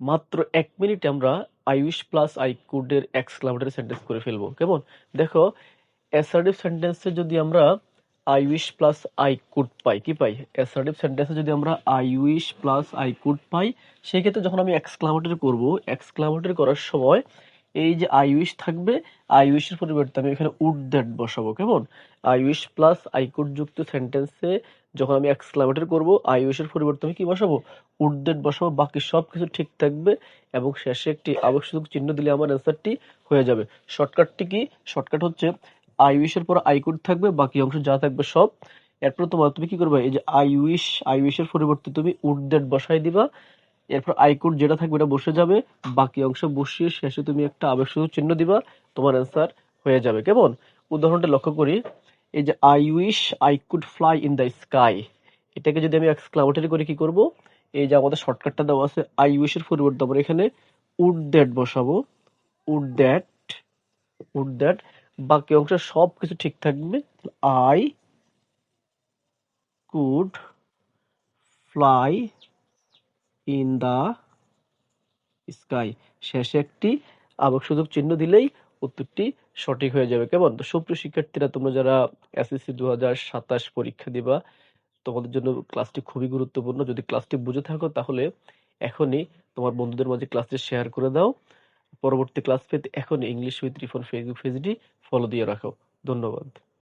মাত্র 1 মিনিটে আমরা I wish plus I could এর এক্সক্লামেটরি সেন্টেন্স করে ফেলবো। কেমন? দেখো, অ্যাসার্টিভ সেন্টেন্সে যদি আমরা I wish plus I could পাই, কি পাই? অ্যাসার্টিভ সেন্টেন্সে যদি আমরা I wish plus I could পাই, সেই ক্ষেত্রে যখন আমি এক্সক্লামেটরি করব, এক্সক্লামেটরি করার সময় এই যে আই উইশ থাকবে, আই উইশের পরিবর্তে আমি এখানে উড দ্যাট বসাবো। কেমন? I wish plus I could যুক্ত সেন্টেন্সে যখন আমি এক্সক্লামেটরি করব, আই উইশের পরিবর্তে আমি কি বসাবো? উড দ্যাট বসাবো। বাকি সব কিছু ঠিক থাকবে এবং শেষে একটি আবশ্যক চিহ্ন দিলে আমার অ্যান্সারটি হয়ে যাবে। শর্টকাটটি কি? শর্টকাট হচ্ছে আই উইশের পর আই কুড থাকবে, বাকি অংশ যা থাকবে সব। এরপর তুমি কি করবে? এই যে আই উইশের পরিবর্তে তুমি উড দ্যাট বসাই দিবা। এরপর আই কুড যেটা থাকবে এটা বসে যাবে, বাকি অংশ বসিয়ে শেষে তুমি একটা আবশ্যক চিহ্ন দিবা, তোমার অ্যান্সার হয়ে যাবে। কেমন? উদাহরণটা লক্ষ্য করি। এই যে I wish I could fly in the sky, এটাকে যদি আমি এক্সক্লামেটরি করে কি করব? এই যে আমাদের শর্টকাটটা দেওয়া আছে, আই উইশের পরিবর্তে আমরা এখানে উড দ্যাট বসাবো। উড দ্যাট, উড দ্যাট, বাকি অংশ সব কিছু ঠিক থাকবে। I could fly in the sky, শেষে একটি আবশ্যক চিহ্ন দিলেই উত্তরটি সঠিক হয়ে যাবে। কেমন? তো সুপ্রিয় শিক্ষার্থীরা, তোমরা যারা এসএসসি 2027 পরীক্ষা দিবা, তোমাদের জন্য ক্লাসটি খুবই গুরুত্বপূর্ণ। যদি ক্লাসটি বুঝে থাকো তাহলে এখনই তোমার বন্ধুদের মাঝে ক্লাসটি শেয়ার করে দাও। পরবর্তী ক্লাস পেতে এখনই ইংলিশ উইথ রিফন ফেসবুক পেজটি ফলো দিয়ে রাখো। ধন্যবাদ।